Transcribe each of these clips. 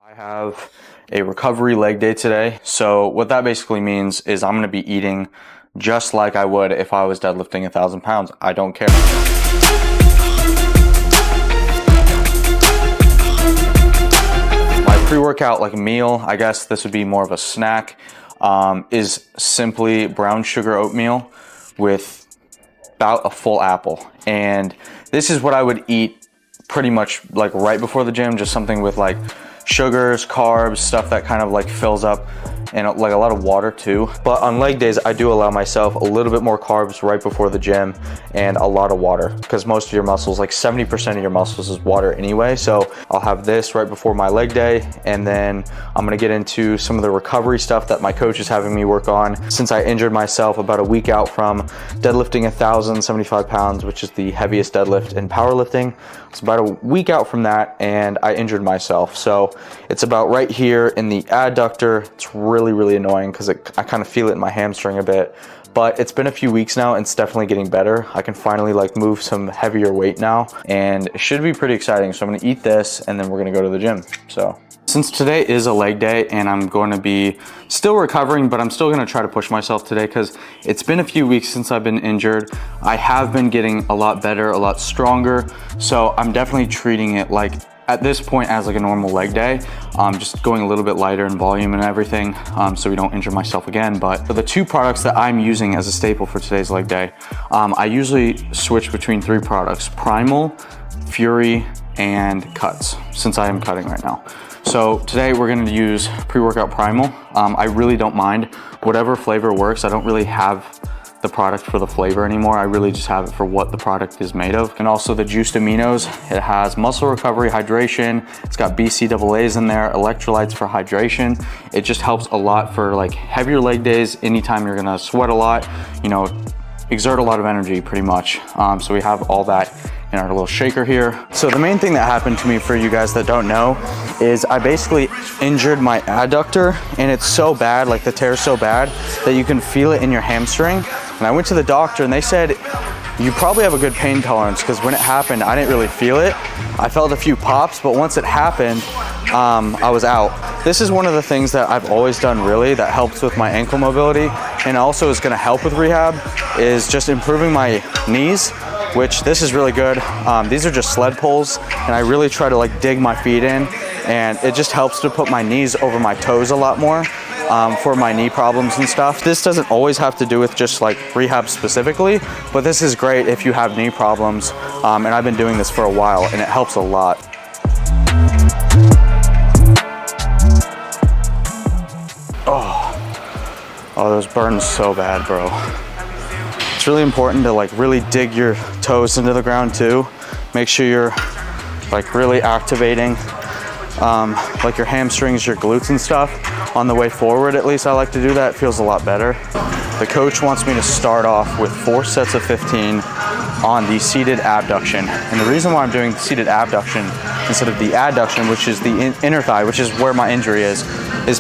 I have a recovery leg day today. So what that basically means is I'm going to be eating just like I would if I was deadlifting 1,000 pounds. I don't care. My pre-workout like meal, I guess this would be more of a snack, is simply brown sugar oatmeal with about a full apple. And this is what I would eat pretty much like right before the gym, just something with like sugars, carbs, stuff that kind of like fills up, and like a lot of water too. But on leg days, I do allow myself a little bit more carbs right before the gym and a lot of water, because most of your muscles, like 70% of your muscles is water anyway. So I'll have this right before my leg day, and then I'm gonna get into some of the recovery stuff that my coach is having me work on. Since I injured myself about a week out from deadlifting 1,075 pounds, which is the heaviest deadlift in powerlifting. It's about a week out from that, and I injured myself. So it's about right here in the adductor. It's really annoying because I kind of feel it in my hamstring a bit, but it's been a few weeks now and it's definitely getting better. I can finally like move some heavier weight now, and it should be pretty exciting. So I'm gonna eat this and then we're gonna go to the gym. So since today is a leg day and I'm going to be still recovering, but I'm still going to try to push myself today because it's been a few weeks since I've been injured. I have been getting a lot better, a lot stronger. So I'm definitely treating it like at this point as like a normal leg day, just going a little bit lighter in volume and everything, so we don't injure myself again. But for the two products that I'm using as a staple for today's leg day, I usually switch between three products: Primal, Fury, and Cuts, since I am cutting right now. So today we're gonna use pre-workout Primal. I really don't mind whatever flavor works. I don't really have the product for the flavor anymore. I really just have it for what the product is made of. And also the juiced aminos. It has muscle recovery, hydration. It's got BCAAs in there, electrolytes for hydration. It just helps a lot for like heavier leg days, anytime you're gonna sweat a lot, you know, exert a lot of energy pretty much. So we have all that in our little shaker here. So the main thing that happened to me, for you guys that don't know, is I basically injured my adductor, and it's so bad, like the tear is so bad that you can feel it in your hamstring. And I went to the doctor and they said, you probably have a good pain tolerance, because when it happened, I didn't really feel it. I felt a few pops, but once it happened, I was out. This is one of the things that I've always done really that helps with my ankle mobility, and also is gonna help with rehab, is just improving my knees, which this is really good. These are just sled pulls, and I really try to like dig my feet in, and it just helps to put my knees over my toes a lot more for my knee problems and stuff. This doesn't always have to do with just like rehab specifically, but this is great if you have knee problems, and I've been doing this for a while and it helps a lot. Oh, those burn so bad, bro. It's really important to like really dig your toes into the ground too. Make sure you're like really activating like your hamstrings, your glutes and stuff on the way forward. At least I like to do that. It feels a lot better. The coach wants me to start off with 4 sets of 15 on the seated abduction. And the reason why I'm doing seated abduction instead of the adduction, which is the inner thigh, which is where my injury is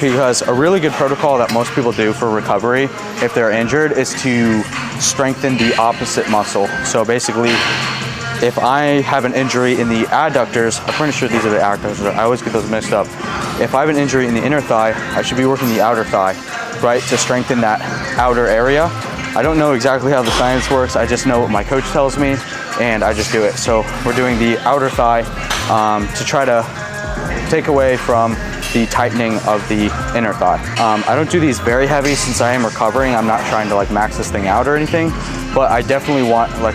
because a really good protocol that most people do for recovery if they're injured is to strengthen the opposite muscle. So basically, if I have an injury in the adductors, I'm pretty sure these are the adductors, I always get those mixed up. If I have an injury in the inner thigh, I should be working the outer thigh, right, to strengthen that outer area. I don't know exactly how the science works, I just know what my coach tells me, and I just do it. So we're doing the outer thigh to try to take away from the tightening of the inner thigh. I don't do these very heavy since I am recovering. I'm not trying to like max this thing out or anything, but I definitely want like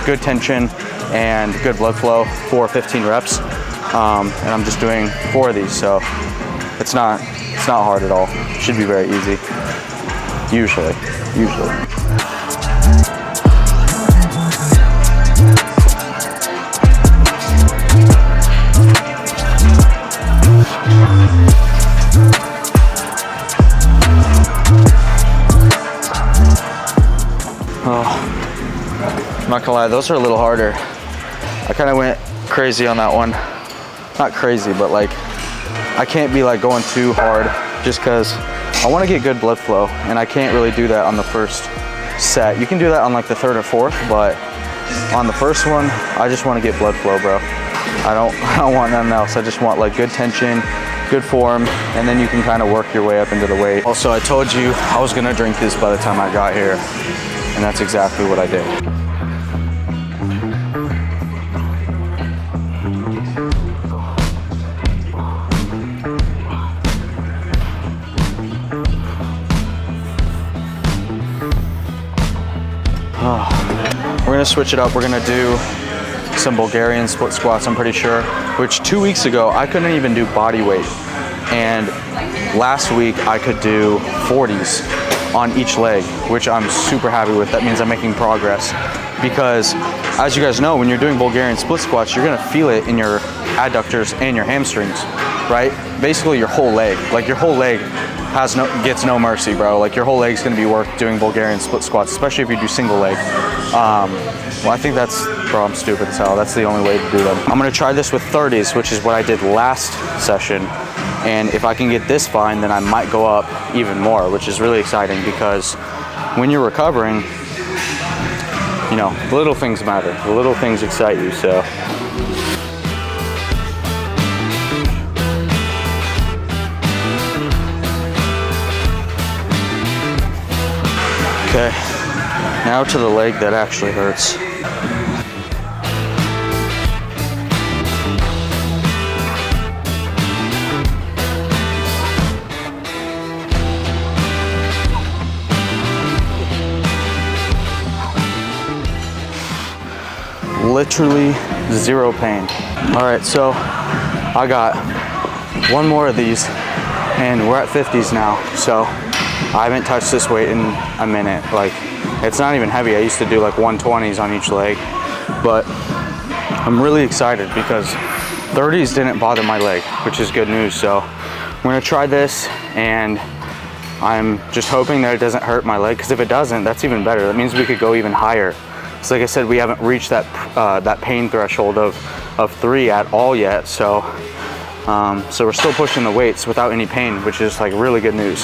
good tension and good blood flow for 15 reps. And I'm just doing 4 of these, so it's not hard at all. It should be very easy, usually. I'm not gonna lie, those are a little harder. I kind of went crazy on that one. Not crazy, but like I can't be like going too hard just because I want to get good blood flow, and I can't really do that on the first set. You can do that on like the 3rd or 4th, but on the first one, I just want to get blood flow, bro. I don't want nothing else. I just want like good tension, good form, and then you can kind of work your way up into the weight. Also, I told you I was gonna drink this by the time I got here, and that's exactly what I did. We're gonna switch it up. We're gonna do some Bulgarian split squats, I'm pretty sure, which 2 weeks ago, I couldn't even do body weight. And last week I could do 40s on each leg, which I'm super happy with. That means I'm making progress because, as you guys know, when you're doing Bulgarian split squats, you're gonna feel it in your adductors and your hamstrings, right? Basically your whole leg. Like your whole leg gets no mercy, bro. Like your whole leg's gonna be worked doing Bulgarian split squats, especially if you do single leg. Well, I think bro, I'm stupid as hell. That's the only way to do them. I'm gonna try this with 30s, which is what I did last session. And if I can get this fine, then I might go up even more, which is really exciting because when you're recovering, you know, the little things matter. The little things excite you, so. Okay, now to the leg that actually hurts. Literally zero pain. All right, so I got one more of these and we're at 50s now. So I haven't touched this weight in a minute. Like, it's not even heavy. I used to do like 120s on each leg, but I'm really excited because 30s didn't bother my leg, which is good news. So we're gonna try this, and I'm just hoping that it doesn't hurt my leg, because if it doesn't, that's even better. That means we could go even higher. So like I said, we haven't reached that that pain threshold of 3 at all yet. So so we're still pushing the weights without any pain, which is like really good news.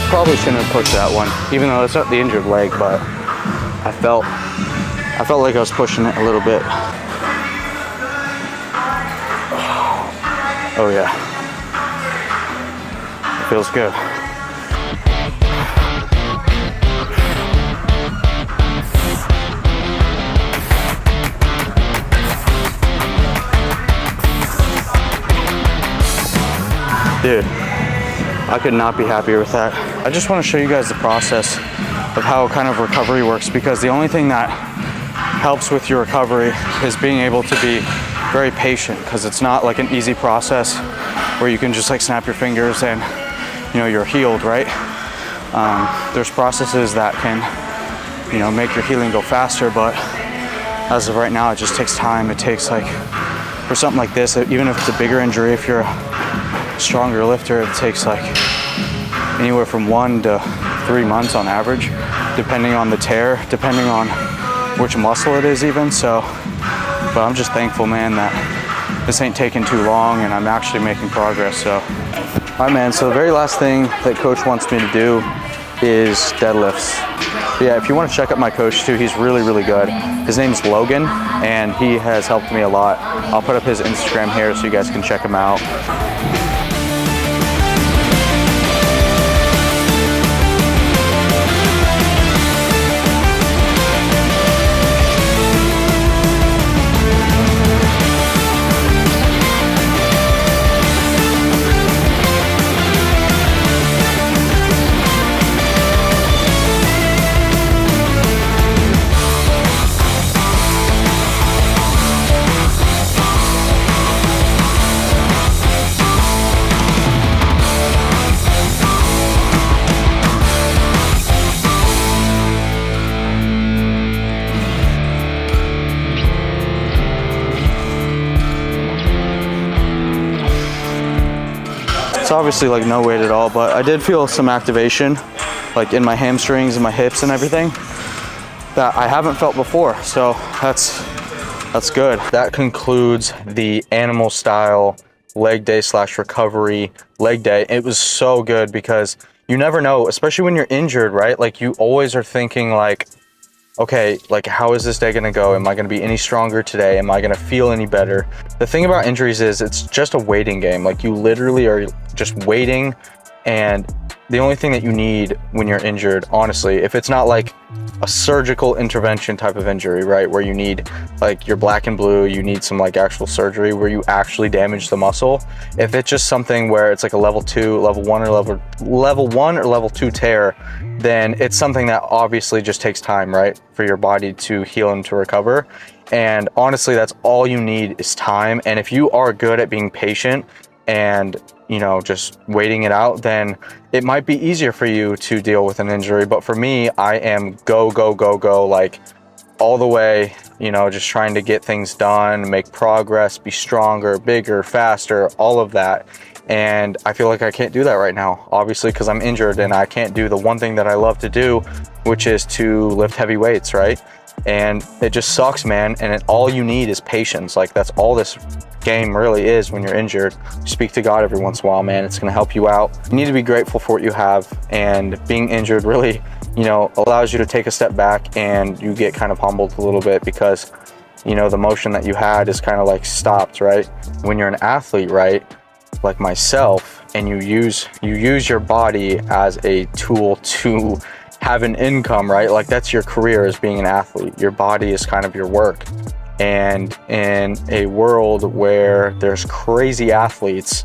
Probably shouldn't have pushed that one, even though it's not the injured leg, but I felt like I was pushing it a little bit. Oh yeah, it feels good. Dude, I could not be happier with that. I just want to show you guys the process of how kind of recovery works, because the only thing that helps with your recovery is being able to be very patient, because it's not like an easy process where you can just like snap your fingers and, you know, you're healed, right? There's processes that can, you know, make your healing go faster, but as of right now, it just takes time. It takes, like, for something like this, even if it's a bigger injury, if you're a stronger lifter, it takes like anywhere from 1 to 3 months on average, depending on the tear, depending on which muscle it is even. So, but I'm just thankful, man, that this ain't taking too long and I'm actually making progress. So, all right, man, so the very last thing that coach wants me to do is deadlifts. But yeah, if you want to check out my coach too, he's really, really good. His name's Logan, and he has helped me a lot. I'll put up his Instagram here so you guys can check him out. It's obviously like no weight at all, but I did feel some activation, like in my hamstrings and my hips and everything, that I haven't felt before. So that's good. That concludes the animal style leg day / recovery leg day. It was so good because you never know, especially when you're injured, right? Like you always are thinking like, okay, like how is this day gonna go? Am I gonna be any stronger today? Am I gonna feel any better? The thing about injuries is it's just a waiting game. Like you literally are just waiting, and the only thing that you need when you're injured, honestly, if it's not like a surgical intervention type of injury, right, where you need like you're black and blue, you need some like actual surgery where you actually damage the muscle. If it's just something where it's like a level 2, level 1 or level 2 tear, then it's something that obviously just takes time, right, for your body to heal and to recover. And honestly, that's all you need is time. And if you are good at being patient and, you know, just waiting it out, then it might be easier for you to deal with an injury. But for me, I am go, like all the way, you know, just trying to get things done, make progress, be stronger, bigger, faster, all of that. And I feel like I can't do that right now, obviously, because I'm injured and I can't do the one thing that I love to do, which is to lift heavy weights, right? And it just sucks, man. And all you need is patience. Like that's all this game really is when you're injured. Speak to God every once in a while, man. It's going to help you out. You need to be grateful for what you have, and being injured really, you know, allows you to take a step back and you get kind of humbled a little bit because, you know, the motion that you had is kind of like stopped, right? When you're an athlete, right, like myself, and you use your body as a tool to have an income, right? Like that's your career as being an athlete. Your body is kind of your work. And in a world where there's crazy athletes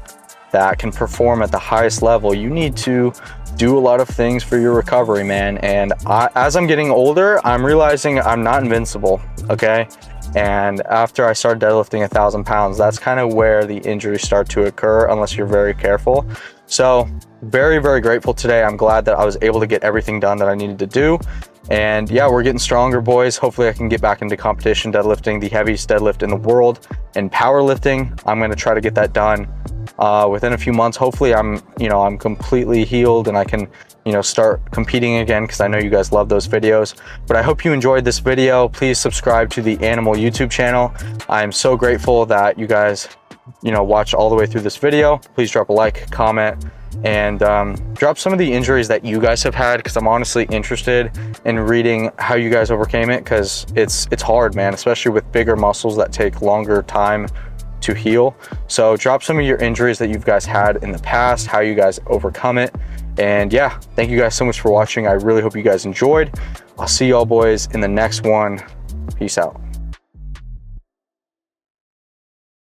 that can perform at the highest level, you need to do a lot of things for your recovery, man. And as I'm getting older, I'm realizing I'm not invincible, okay? And after I started deadlifting 1,000 pounds, that's kind of where the injuries start to occur unless you're very careful. So very, very grateful today. I'm glad that I was able to get everything done that I needed to do. And yeah, we're getting stronger, boys. Hopefully I can get back into competition deadlifting, the heaviest deadlift in the world, and powerlifting. I'm going to try to get that done within a few months. Hopefully I'm completely healed and I can, start competing again, because I know you guys love those videos. But I hope you enjoyed this video. Please subscribe to the Animal YouTube channel. I'm so grateful that you guys, watched all the way through this video. Please drop a like, comment, and drop some of the injuries that you guys have had, because I'm honestly interested in reading how you guys overcame it, because it's hard, man, especially with bigger muscles that take longer time to heal. So drop some of your injuries that you guys had in the past, how you guys overcome it. And yeah, thank you guys so much for watching. I really hope you guys enjoyed. I'll see y'all boys in the next one. Peace out.